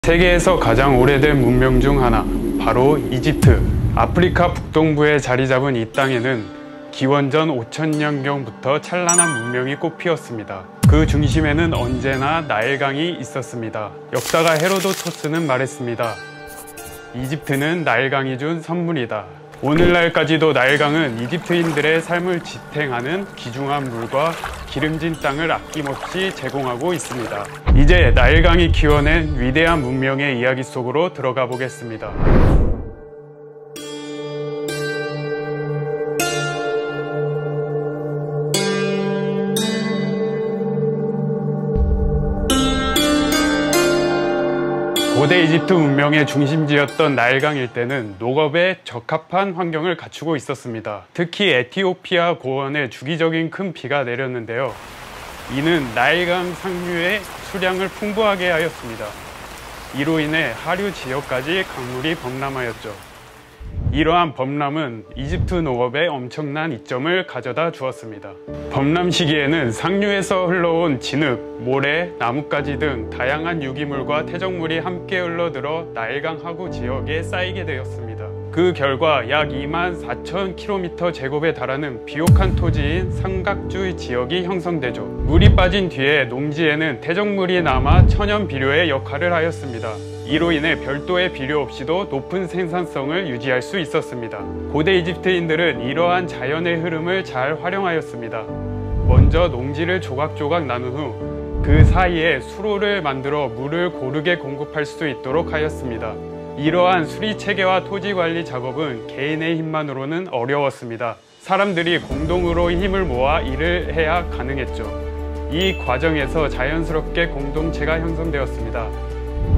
세계에서 가장 오래된 문명 중 하나, 바로 이집트. 아프리카 북동부에 자리 잡은 이 땅에는 기원전 5000년경부터 찬란한 문명이 꽃피었습니다. 그 중심에는 언제나 나일강이 있었습니다. 역사가 헤로도토스는 말했습니다. 이집트는 나일강이 준 선물이다. 오늘날까지도 나일강은 이집트인들의 삶을 지탱하는 귀중한 물과 기름진 땅을 아낌없이 제공하고 있습니다. 이제 나일강이 키워낸 위대한 문명의 이야기 속으로 들어가 보겠습니다. 고대 이집트 문명의 중심지였던 나일강 일대는 농업에 적합한 환경을 갖추고 있었습니다. 특히 에티오피아 고원에 주기적인 큰 비가 내렸는데요. 이는 나일강 상류의 수량을 풍부하게 하였습니다. 이로 인해 하류 지역까지 강물이 범람하였죠. 이러한 범람은 이집트 농업에 엄청난 이점을 가져다 주었습니다. 범람 시기에는 상류에서 흘러온 진흙, 모래, 나뭇가지 등 다양한 유기물과 퇴적물이 함께 흘러들어 나일강 하구 지역에 쌓이게 되었습니다. 그 결과 약 24,000km 제곱에 달하는 비옥한 토지인 삼각주 지역이 형성되죠. 물이 빠진 뒤에 농지에는 퇴적물이 남아 천연 비료의 역할을 하였습니다. 이로 인해 별도의 비료 없이도 높은 생산성을 유지할 수 있었습니다. 고대 이집트인들은 이러한 자연의 흐름을 잘 활용하였습니다. 먼저 농지를 조각조각 나눈 후 그 사이에 수로를 만들어 물을 고르게 공급할 수 있도록 하였습니다. 이러한 수리 체계와 토지 관리 작업은 개인의 힘만으로는 어려웠습니다. 사람들이 공동으로 힘을 모아 일을 해야 가능했죠. 이 과정에서 자연스럽게 공동체가 형성되었습니다.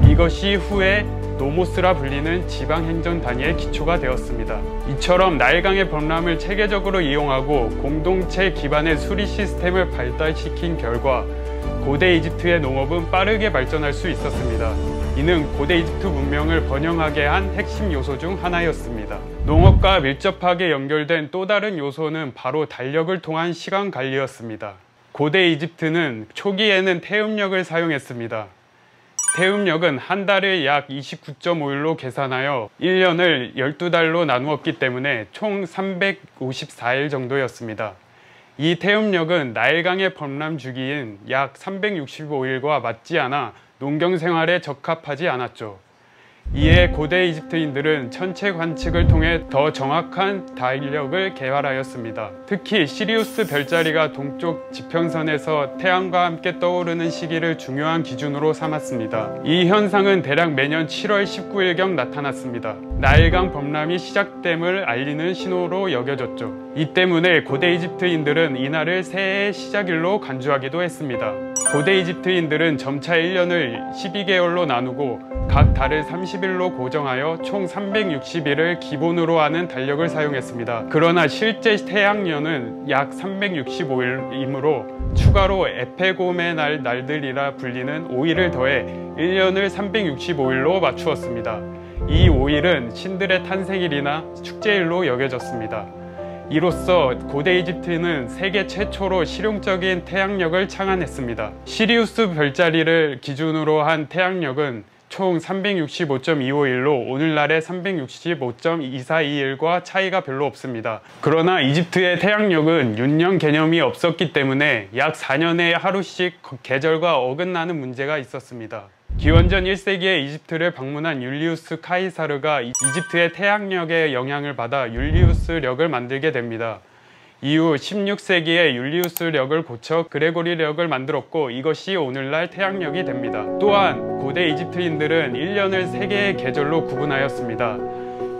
이것이 후에 노모스라 불리는 지방행정 단위의 기초가 되었습니다. 이처럼 나일강의 범람을 체계적으로 이용하고 공동체 기반의 수리 시스템을 발달시킨 결과 고대 이집트의 농업은 빠르게 발전할 수 있었습니다. 이는 고대 이집트 문명을 번영하게 한 핵심 요소 중 하나였습니다. 농업과 밀접하게 연결된 또 다른 요소는 바로 달력을 통한 시간 관리였습니다. 고대 이집트는 초기에는 태음력을 사용했습니다. 태음력은 한 달을 약 29.5일로 계산하여 1년을 12달로 나누었기 때문에 총 354일 정도였습니다. 이 태음력은 나일강의 범람 주기인 약 365일과 맞지 않아 농경 생활에 적합하지 않았죠. 이에 고대 이집트인들은 천체 관측을 통해 더 정확한 달력을 개발하였습니다. 특히 시리우스 별자리가 동쪽 지평선에서 태양과 함께 떠오르는 시기를 중요한 기준으로 삼았습니다. 이 현상은 대략 매년 7월 19일경 나타났습니다. 나일강 범람이 시작됨을 알리는 신호로 여겨졌죠. 이 때문에 고대 이집트인들은 이날을 새해의 시작일로 간주하기도 했습니다. 고대 이집트인들은 점차 1년을 12개월로 나누고 각 달을 30일로 고정하여 총 360일을 기본으로 하는 달력을 사용했습니다. 그러나 실제 태양년은 약 365일이므로 추가로 에페곰의 날들이라 불리는 5일을 더해 1년을 365일로 맞추었습니다. 이 5일은 신들의 탄생일이나 축제일로 여겨졌습니다. 이로써 고대 이집트는 세계 최초로 실용적인 태양력을 창안했습니다. 시리우스 별자리를 기준으로 한 태양력은 총 365.251로 오늘날의 365.242일과 차이가 별로 없습니다. 그러나 이집트의 태양력은 윤년 개념이 없었기 때문에 약 4년에 하루씩 계절과 어긋나는 문제가 있었습니다. 기원전 1세기에 이집트를 방문한 율리우스 카이사르가 이집트의 태양력의 영향을 받아 율리우스력을 만들게 됩니다. 이후 16세기에 율리우스력을 고쳐 그레고리력을 만들었고 이것이 오늘날 태양력이 됩니다. 또한 고대 이집트인들은 1년을 3개의 계절로 구분하였습니다.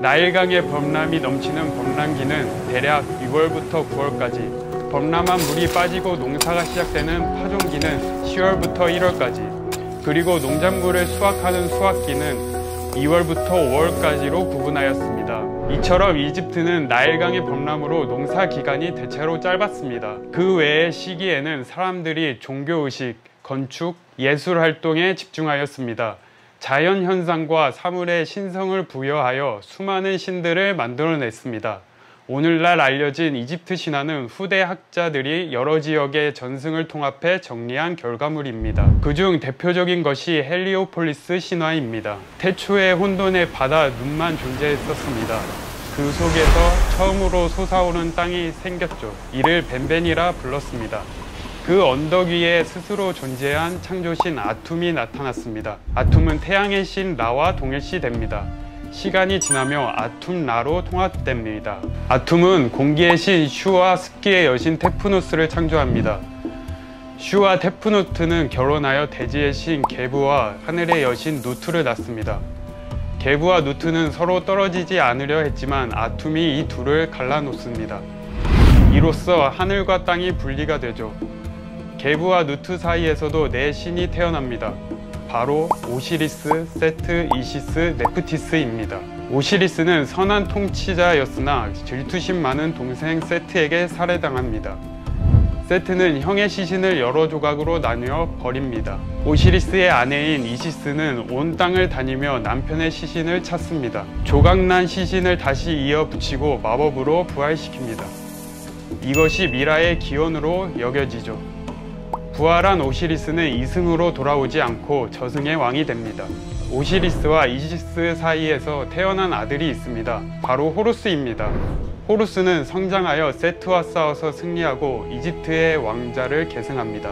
나일강의 범람이 넘치는 범람기는 대략 6월부터 9월까지, 범람한 물이 빠지고 농사가 시작되는 파종기는 10월부터 1월까지, 그리고 농작물을 수확하는 수확기는 2월부터 5월까지로 구분하였습니다. 이처럼 이집트는 나일강의 범람으로 농사 기간이 대체로 짧았습니다. 그 외의 시기에는 사람들이 종교의식, 건축, 예술 활동에 집중하였습니다. 자연현상과 사물에 신성을 부여하여 수많은 신들을 만들어냈습니다. 오늘날 알려진 이집트 신화는 후대 학자들이 여러 지역의 전승을 통합해 정리한 결과물입니다. 그중 대표적인 것이 헬리오폴리스 신화입니다. 태초에 혼돈의 바다 눈만 존재했었습니다. 그 속에서 처음으로 솟아오른 땅이 생겼죠. 이를 벤벤이라 불렀습니다. 그 언덕 위에 스스로 존재한 창조신 아툼이 나타났습니다. 아툼은 태양의 신 라와 동일시됩니다. 시간이 지나며 아툼라로 통합됩니다. 아툼은 공기의 신 슈와 습기의 여신 테프누스를 창조합니다. 슈와 테프누트는 결혼하여 대지의 신 게부와 하늘의 여신 누트를 낳습니다. 게부와 누트는 서로 떨어지지 않으려 했지만 아툼이 이 둘을 갈라놓습니다. 이로써 하늘과 땅이 분리가 되죠. 게부와 누트 사이에서도 네 신이 태어납니다. 바로 오시리스, 세트, 이시스, 네프티스입니다. 오시리스는 선한 통치자였으나 질투심 많은 동생 세트에게 살해당합니다. 세트는 형의 시신을 여러 조각으로 나누어 버립니다. 오시리스의 아내인 이시스는 온 땅을 다니며 남편의 시신을 찾습니다. 조각난 시신을 다시 이어 붙이고 마법으로 부활시킵니다. 이것이 미라의 기원으로 여겨지죠. 부활한 오시리스는 이승으로 돌아오지 않고 저승의 왕이 됩니다. 오시리스와 이시스 사이에서 태어난 아들이 있습니다. 바로 호루스입니다. 호루스는 성장하여 세트와 싸워서 승리하고 이집트의 왕자를 계승합니다.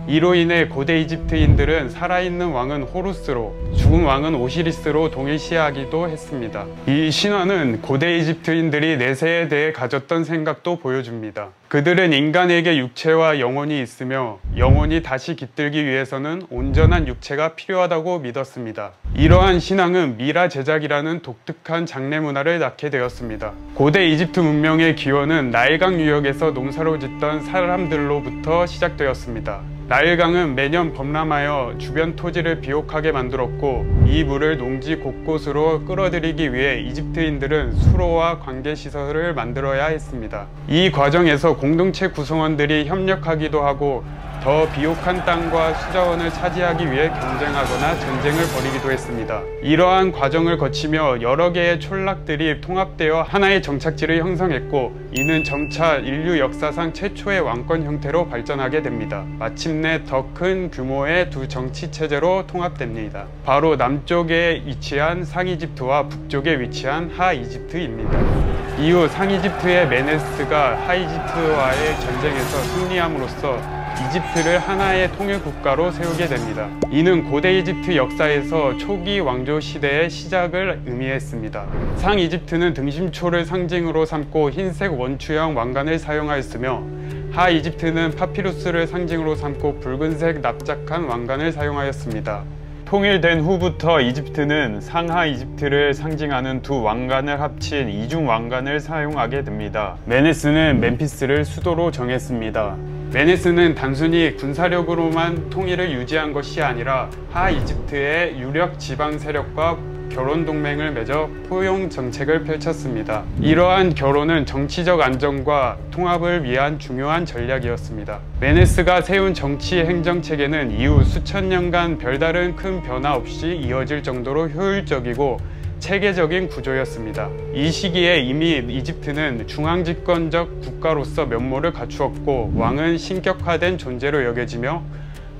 이로 인해 고대 이집트인들은 살아있는 왕은 호루스로, 죽은 왕은 오시리스로 동일시하기도 했습니다. 이 신화는 고대 이집트인들이 내세에 대해 가졌던 생각도 보여줍니다. 그들은 인간에게 육체와 영혼이 있으며 영혼이 다시 깃들기 위해서는 온전한 육체가 필요하다고 믿었습니다. 이러한 신앙은 미라 제작이라는 독특한 장례 문화를 낳게 되었습니다. 고대 이집트 문명의 기원은 나일강 유역에서 농사를 짓던 사람들로부터 시작되었습니다. 나일강은 매년 범람하여 주변 토지를 비옥하게 만들었고 이 물을 농지 곳곳으로 끌어들이기 위해 이집트인들은 수로와 관계시설을 만들어야 했습니다. 이 과정에서 공동체 구성원들이 협력하기도 하고 더 비옥한 땅과 수자원을 차지하기 위해 경쟁하거나 전쟁을 벌이기도 했습니다. 이러한 과정을 거치며 여러 개의 촌락들이 통합되어 하나의 정착지를 형성했고 이는 점차 인류 역사상 최초의 왕권 형태로 발전하게 됩니다. 마침내 더 큰 규모의 두 정치체제로 통합됩니다. 바로 남쪽에 위치한 상이집트와 북쪽에 위치한 하이집트입니다. 이후 상이집트의 메네스가 하이집트와의 전쟁에서 승리함으로써 이집트를 하나의 통일 국가로 세우게 됩니다. 이는 고대 이집트 역사에서 초기 왕조 시대의 시작을 의미했습니다. 상이집트는 등심초를 상징으로 삼고 흰색 원추형 왕관을 사용하였으며 하이집트는 파피루스를 상징으로 삼고 붉은색 납작한 왕관을 사용하였습니다. 통일된 후부터 이집트는 상하 이집트를 상징하는 두 왕관을 합친 이중 왕관을 사용하게 됩니다. 메네스는 멤피스를 수도로 정했습니다. 메네스는 단순히 군사력으로만 통일을 유지한 것이 아니라 하이집트의 유력 지방 세력과 결혼 동맹을 맺어 포용 정책을 펼쳤습니다. 이러한 결혼은 정치적 안정과 통합을 위한 중요한 전략이었습니다. 메네스가 세운 정치 행정 체계는 이후 수천 년간 별다른 큰 변화 없이 이어질 정도로 효율적이고 체계적인 구조였습니다. 이 시기에 이미 이집트는 중앙집권적 국가로서 면모를 갖추었고 왕은 신격화된 존재로 여겨지며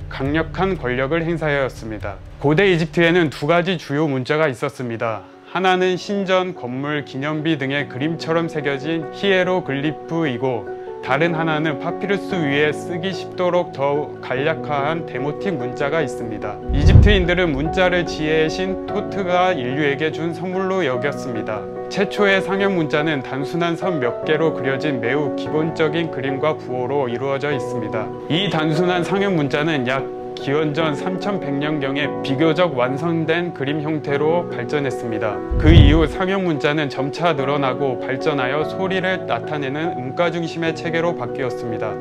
강력한 권력을 행사하였습니다. 고대 이집트에는 두 가지 주요 문자가 있었습니다. 하나는 신전, 건물, 기념비 등의 그림처럼 새겨진 히에로글리프이고 다른 하나는 파피루스 위에 쓰기 쉽도록 더 간략화한 데모틱 문자가 있습니다. 이집트인들은 문자를 지혜의 신 토트가 인류에게 준 선물로 여겼습니다. 최초의 상형 문자는 단순한 선 몇 개로 그려진 매우 기본적인 그림과 부호로 이루어져 있습니다. 이 단순한 상형 문자는 약 기원전 3100년경에 비교적 완성된 그림 형태로 발전했습니다. 그 이후 상형 문자는 점차 늘어나고 발전하여 소리를 나타내는 음가 중심의 체계로 바뀌었습니다.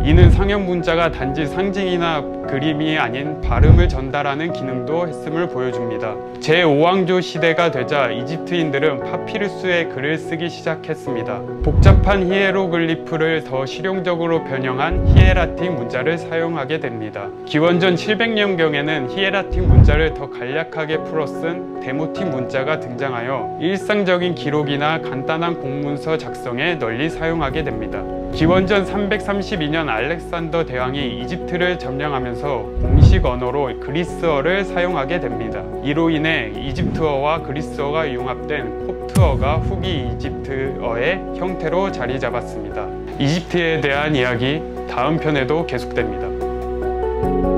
이는 상형 문자가 단지 상징이나 그림이 아닌 발음을 전달하는 기능도 했음을 보여줍니다. 제5왕조 시대가 되자 이집트인들은 파피루스에 글을 쓰기 시작했습니다. 복잡한 히에로글리프를 더 실용적으로 변형한 히에라틱 문자를 사용하게 됩니다. 기원전 700년경에는 히에라틱 문자를 더 간략하게 풀어 쓴 데모틱 문자가 등장하여 일상적인 기록이나 간단한 공문서 작성에 널리 사용하게 됩니다. 기원전 332년 알렉산더 대왕이 이집트를 점령하면서 공식 언어로 그리스어를 사용하게 됩니다. 이로 인해 이집트어와 그리스어가 융합된 콥트어가 후기 이집트어의 형태로 자리 잡았습니다. 이집트에 대한 이야기 다음 편에도 계속됩니다.